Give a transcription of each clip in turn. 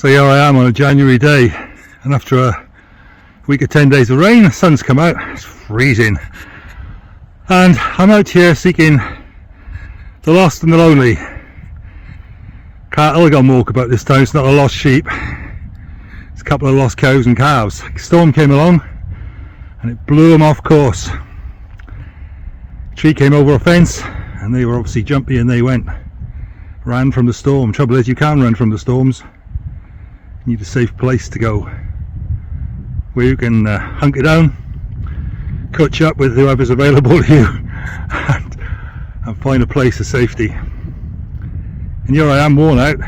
So here I am on a January day, and after a week of 10 days of rain, the sun's come out, it's freezing. And I'm out here seeking the lost and the lonely. Cattle got walk about this time, it's not a lost sheep. It's a couple of lost cows and calves. A storm came along and it blew them off course. A tree came over a fence and they were obviously jumpy and they ran from the storm. Trouble is, you can run from the storms. You need a safe place to go where you can hunker down, catch up with whoever's available to you and find a place of safety. And here I am, worn out,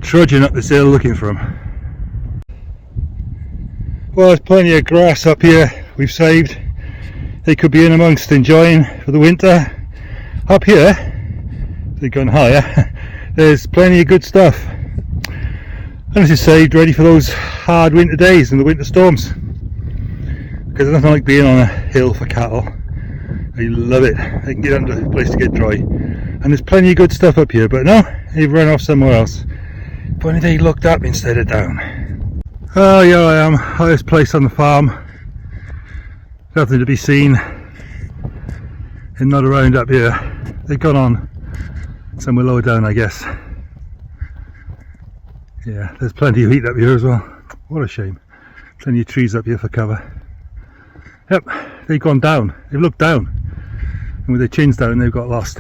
trudging up this hill looking for them. Well, there's plenty of grass up here we've saved. They could be in amongst enjoying for the winter. Up here, they've gone higher, there's plenty of good stuff. And this is saved ready for those hard winter days and the winter storms. Because there's nothing like being on a hill for cattle. They love it. They can get under a place to get dry. And there's plenty of good stuff up here, but no, they've run off somewhere else. If only they looked up instead of down. Oh, here I am, highest place on the farm. Nothing to be seen. And not around up here. They've gone on somewhere lower down, I guess. Yeah, there's plenty of heat up here as well. What a shame. Plenty of trees up here for cover. Yep, they've gone down. They've looked down. And with their chins down, they've got lost.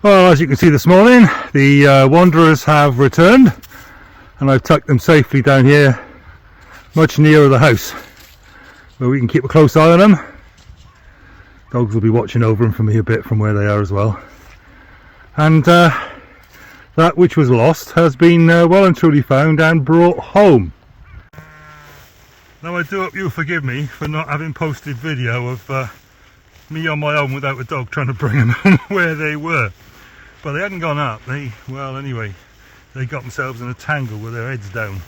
Well, as you can see this morning, the wanderers have returned. And I've tucked them safely down here, much nearer the house, where we can keep a close eye on them. Dogs will be watching over them for me a bit from where they are as well. And that which was lost has been well and truly found and brought home. Now I do hope you'll forgive me for not having posted video of me on my own without a dog trying to bring them home where they were. But they hadn't gone up, they got themselves in a tangle with their heads down.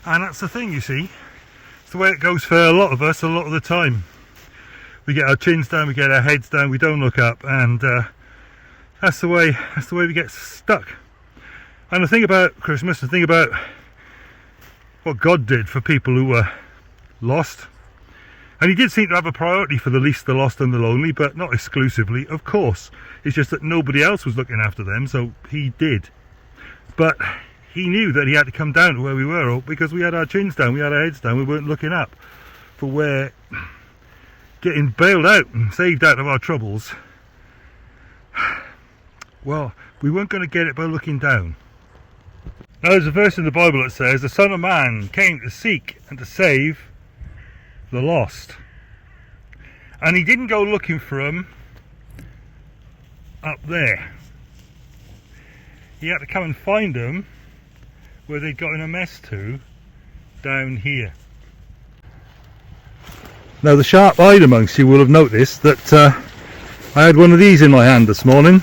And that's the thing, you see, it's the way it goes for a lot of us a lot of the time. We get our chins down, we get our heads down, we don't look up, and that's the way we get stuck. And the thing about Christmas, the thing about what God did for people who were lost, and he did seem to have a priority for the least, the lost and the lonely, but not exclusively, of course. It's just that nobody else was looking after them, so he did. But he knew that he had to come down to where we were, because we had our chins down, we had our heads down, we weren't looking up for where getting bailed out and saved out of our troubles, well, we weren't going to get it by looking down. Now there's a verse in the Bible that says, the Son of Man came to seek and to save the lost. And he didn't go looking for them up there. He had to come and find them where they'd got in a mess to, down here. Now the sharp-eyed amongst you will have noticed that I had one of these in my hand this morning.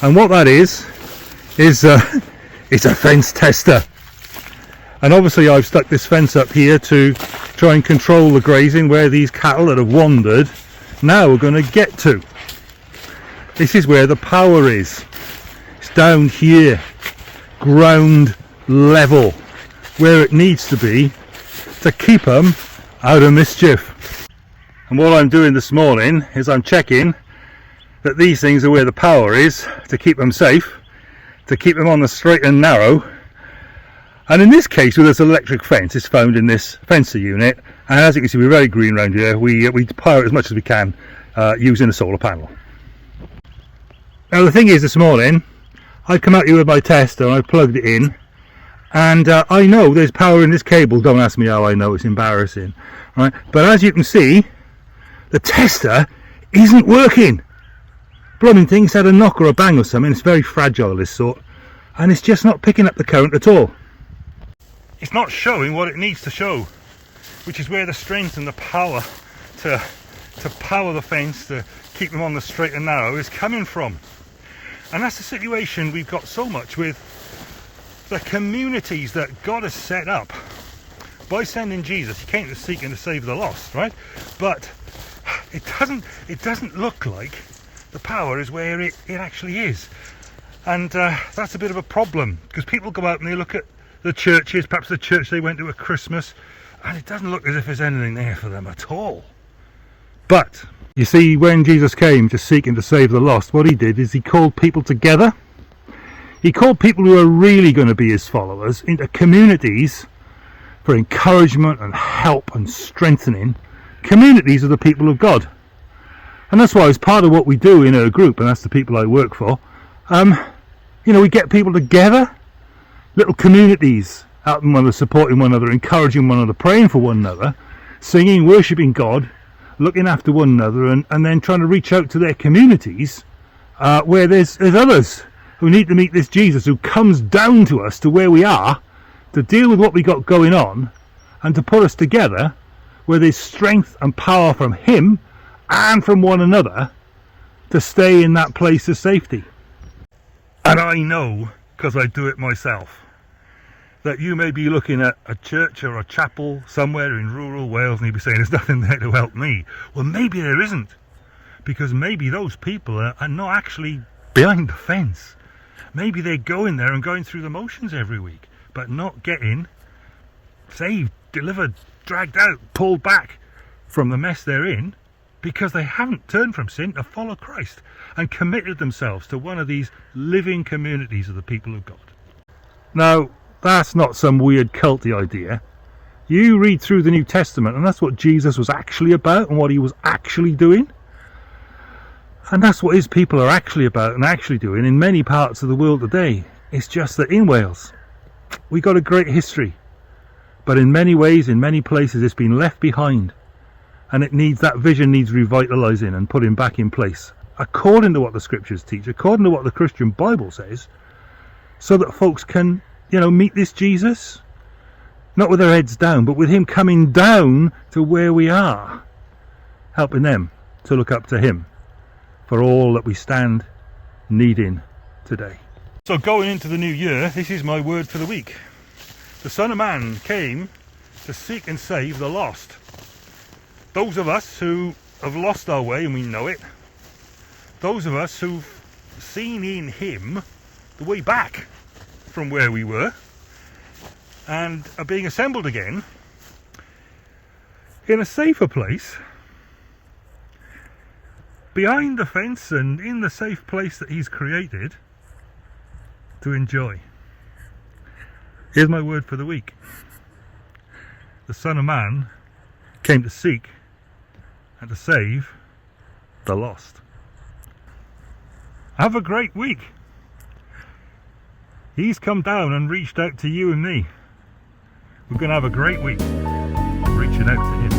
And what that is it's a fence tester. And obviously I've stuck this fence up here to try and control the grazing where these cattle that have wandered now are going to get to. This is where the power is. It's down here, ground level, where it needs to be to keep them out of mischief. And what I'm doing this morning is I'm checking that these things are where the power is to keep them safe, to keep them on the straight and narrow. And in this case, with this electric fence, it's found in this fencer unit, and as you can see, we're very green around here. We power it as much as we can using a solar panel. Now the thing is, this morning I come out here with my tester and I plugged it in, and I know there's power in this cable. Don't ask me how I know, it's embarrassing, right? But as you can see, the tester isn't working. Blooming thing's had a knock or a bang or something. It's very fragile, this sort, and it's just not picking up the current at all. It's not showing what it needs to show, which is where the strength and the power to power the fence, to keep them on the straight and narrow, is coming from. And that's the situation we've got so much with the communities that God has set up by sending Jesus. He came to seek and to save the lost, right? But it doesn't look like the power is where it actually is. And that's a bit of a problem, because people go out and they look at the churches, perhaps the church they went to at Christmas, and it doesn't look as if there's anything there for them at all. But you see, when Jesus came to seek and to save the lost, what he did is he called people together. He called people who are really going to be his followers into communities for encouragement and help and strengthening. Communities of the people of God. And that's why, as part of what we do in our group, and that's the people I work for, we get people together, little communities, helping one another, supporting one another, encouraging one another, praying for one another, singing, worshipping God, looking after one another, and then trying to reach out to their communities where there's others who need to meet this Jesus who comes down to us, to where we are, to deal with what we got going on, and to put us together where there's strength and power from him and from one another to stay in that place of safety. And I know, because I do it myself, that you may be looking at a church or a chapel somewhere in rural Wales and you'll be saying there's nothing there to help me. Well, maybe there isn't, because maybe those people are not actually behind the fence. Maybe they're going there and going through the motions every week, but not getting saved, delivered, dragged out, pulled back from the mess they're in, because they haven't turned from sin to follow Christ and committed themselves to one of these living communities of the people of God. Now, that's not some weird culty idea. You read through the New Testament and that's what Jesus was actually about and what he was actually doing. And that's what his people are actually about and actually doing in many parts of the world today. It's just that in Wales, we got a great history. But in many ways, in many places, it's been left behind. And that vision needs revitalising and putting back in place, according to what the scriptures teach, according to what the Christian Bible says, so that folks can, meet this Jesus, not with their heads down, but with him coming down to where we are, helping them to look up to him for all that we stand needing today. So going into the new year, this is my word for the week. The Son of Man came to seek and save the lost. Those of us who have lost our way and we know it. Those of us who've seen in him the way back from where we were and are being assembled again in a safer place, behind the fence and in the safe place that he's created to enjoy. Here's my word for the week. The Son of Man came to seek and to save the lost. Have a great week. He's come down and reached out to you and me. We're going to have a great week reaching out to him.